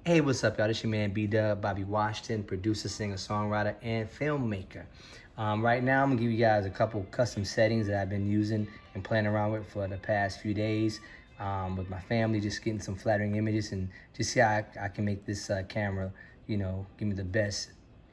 Hey, what's up, y'all? This your man B-Dub, Bobby Washington, producer, singer, songwriter, and filmmaker. Right now, I'm gonna give you guys a couple custom settings that I've been using and playing around with for the past few days with my family, just getting some flattering images and just see how I can make this camera, give me the best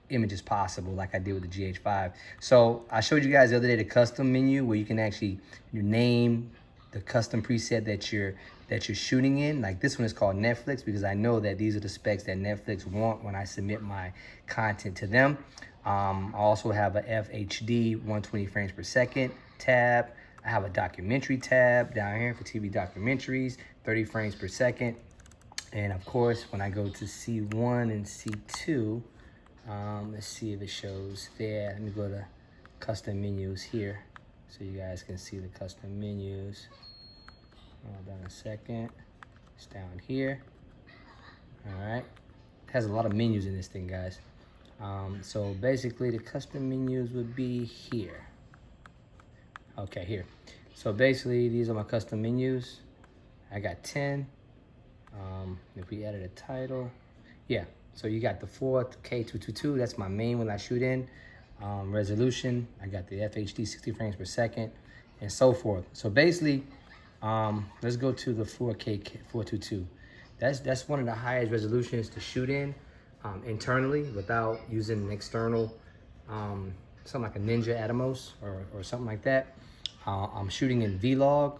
images possible like I did with the GH5. So I showed you guys the other day the custom menu where you can actually name the custom preset that you're shooting in. Like this one is called Netflix because I know that these are the specs that Netflix want when I submit my content to them. I also have a FHD 120 frames per second tab. I have a documentary tab down here for TV documentaries, 30 frames per second. And of course, when I go to C1 and C2, let's see if it shows there. Let me go to custom menus here so you guys can see the custom menus. Hold on a second. It's down here. All right. It has a lot of menus in this thing, guys. So basically, the custom menus would be here. Okay, here. So basically, these are my custom menus. I got 10. If we added a title, yeah. So you got the 4K222. That's my main one I shoot in. Resolution. I got the FHD 60 frames per second, and so forth. So basically, let's go to the 4K 422. That's one of the highest resolutions to shoot in internally without using an external, something like a Ninja Atomos or something like that. I'm shooting in Vlog.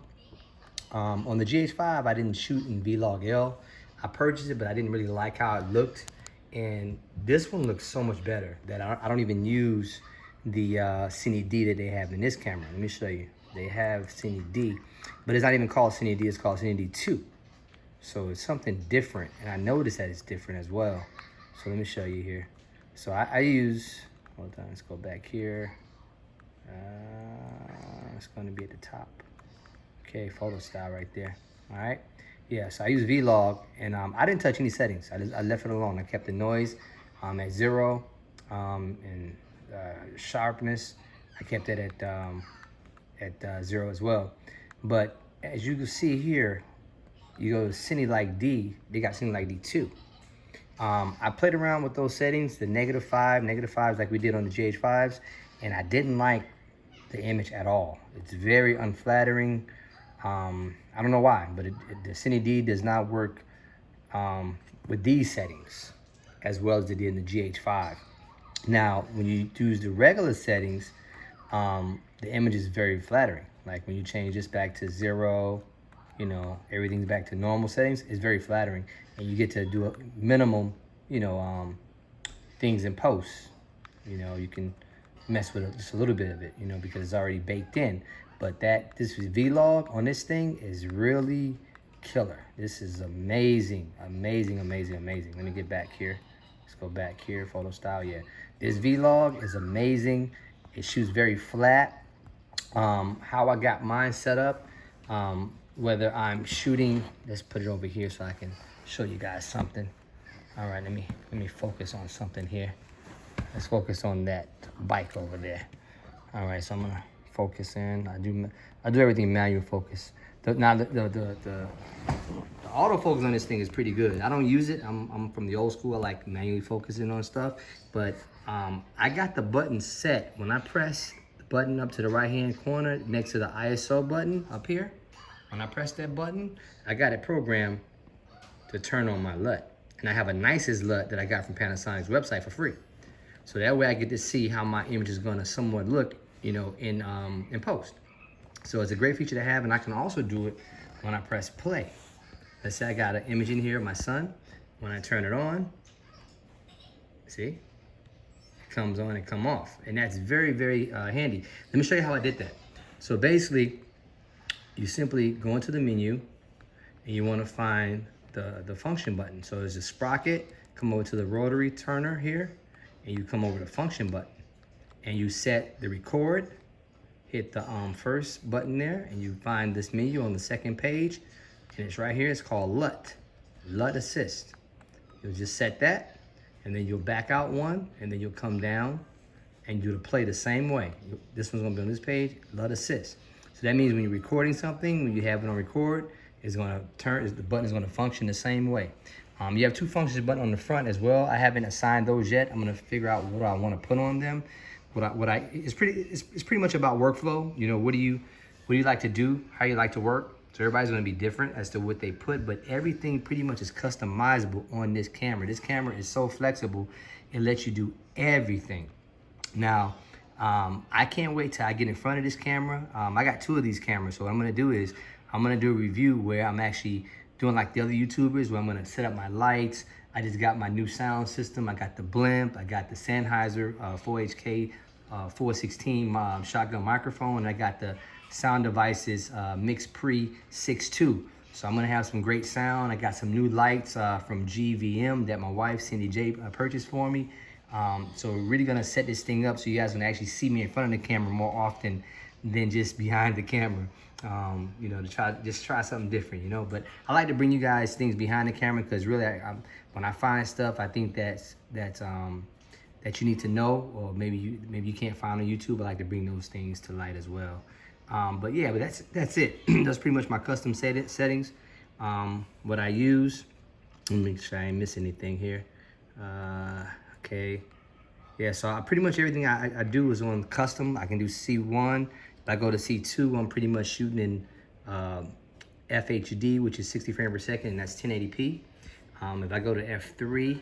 On the GH5, I didn't shoot in Vlog L. I purchased it, but I didn't really like how it looked. And this one looks so much better that I don't even use the Cine D that they have in this camera. Let me show you. They have Cine D, but it's not even called Cine D, it's called Cine D 2. So it's something different, and I noticed that it's different as well. So let me show you here. So I use, hold on, let's go back here. It's gonna be at the top. Okay, photo style right there, all right? Yeah, so I use Vlog, and I didn't touch any settings. I left it alone. I kept the noise at 0, and sharpness, I kept it at 0 as well. But as you can see here, you go to Cine D, they got Cine D 2. I played around with those settings, the -5s like we did on the GH5s, and I didn't like the image at all. It's very unflattering. I don't know why, but the Cine D does not work with these settings as well as it did in the GH5. Now, when you use the regular settings, the image is very flattering. Like when you change this back to 0, everything's back to normal settings, it's very flattering. And you get to do a minimum, things in post. You can mess with just a little bit of it, because it's already baked in. But this Vlog on this thing is really killer. This is amazing, amazing, amazing, amazing. Let me get back here. Let's go back here, photo style, yeah. This Vlog is amazing. It shoots very flat. How I got mine set up, whether I'm shooting, let's put it over here so I can show you guys something. All right, let me focus on something here. Let's focus on that bike over there. All right, so I'm gonna focus in. I do everything manual focus. Now the autofocus on this thing is pretty good. I don't use it. I'm from the old school. I like manually focusing on stuff. But I got the button set. When I press the button up to the right hand corner next to the ISO button up here, when I press that button, I got it programmed to turn on my LUT. And I have a nicest LUT that I got from Panasonic's website for free. So that way I get to see how my image is gonna somewhat look, in post. So it's a great feature to have, and I can also do it when I press play. Let's say I got an image in here of my son. When I turn it on, see? It comes on and come off. And that's very, very handy. Let me show you how I did that. So basically, you simply go into the menu, and you wanna find the function button. So there's a sprocket, come over to the rotary turner here, and you come over to function button. And you set the record, hit the first button there, and you find this menu on the second page, and it's right here. It's called LUT Assist. You'll just set that, and then you'll back out one, and then you'll come down, and you'll play the same way. This one's gonna be on this page, LUT Assist. So that means when you're recording something, when you have it on record, it's gonna the button is gonna function the same way. You have 2 functions button on the front as well. I haven't assigned those yet. I'm gonna figure out what I want to put on them. It's pretty much about workflow. You know, what do you like to do? How you like to work? So everybody's gonna be different as to what they put, but everything pretty much is customizable on this camera. This camera is so flexible, it lets you do everything. Now, I can't wait till I get in front of this camera. I got 2 of these cameras, so what I'm gonna do is, I'm gonna do a review where I'm actually doing like the other YouTubers, where I'm gonna set up my lights. I just got my new sound system. I got the blimp, I got the Sennheiser 4HK 416 shotgun microphone, and I got the Sound Devices Mix Pre 6.2. So I'm gonna have some great sound. I got some new lights from GVM that my wife, Cindy J, purchased for me. So we're really gonna set this thing up so you guys can actually see me in front of the camera more often than just behind the camera. You know, to try something different, you know. But I like to bring you guys things behind the camera because really, when I find stuff, I think that you need to know, or maybe you can't find on YouTube. I like to bring those things to light as well. But yeah, but that's it. That's pretty much my custom settings. What I use. Let me make sure I ain't miss anything here. Okay. Yeah, so pretty much everything I do is on custom. I can do C1. If I go to C2, I'm pretty much shooting in FHD, which is 60 frames per second, and that's 1080p. If I go to F3,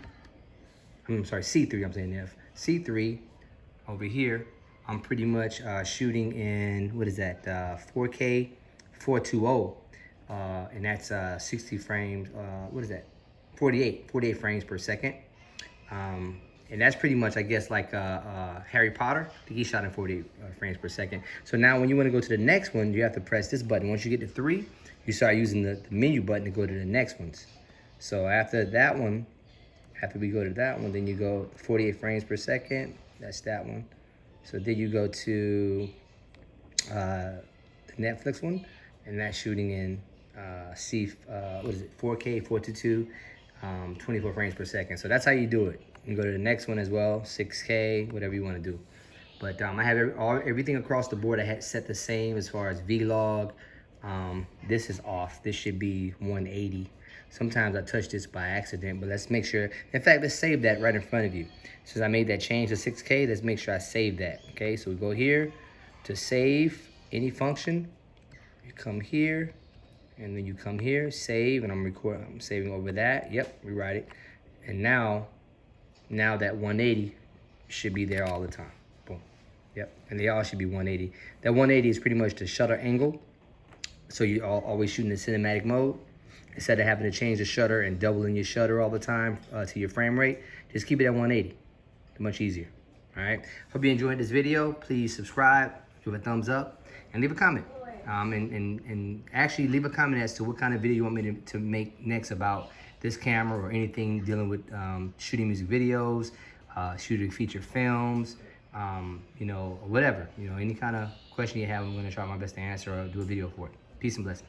I'm sorry, C3, I'm saying F. C3, over here, I'm pretty much shooting in, what is that, 4K 420, and that's 60 frames, what is that, 48 frames per second. And that's pretty much, I guess, like Harry Potter. I think he shot in 48 frames per second. So now when you want to go to the next one, you have to press this button. Once you get to 3, you start using the menu button to go to the next ones. So after that one, after we go to that one, then you go 48 frames per second. That's that one. So then you go to the Netflix one, and that's shooting in what is it, 4K 422, 24 frames per second. So that's how you do it. You go to the next one as well, 6K, whatever you want to do. But I have everything across the board. I had set the same as far as vlog. This is off. This should be 180. Sometimes I touch this by accident, but let's make sure. In fact, let's save that right in front of you. Since I made that change to 6K, let's make sure I save that. Okay, so we go here to save any function. You come here, and then you come here, save, and I'm saving over that. Yep, rewrite it. And now that 180 should be there all the time. Boom. Yep, and they all should be 180. That 180 is pretty much the shutter angle. So you're always shooting in cinematic mode. Instead of having to change the shutter and doubling your shutter all the time to your frame rate, just keep it at 180. Much easier. All right. Hope you enjoyed this video. Please subscribe, give a thumbs up, and leave a comment. And actually leave a comment as to what kind of video you want me to make next about this camera or anything dealing with shooting music videos, shooting feature films, you know, whatever. You know, any kind of question you have, I'm going to try my best to answer or do a video for it. Peace and blessings.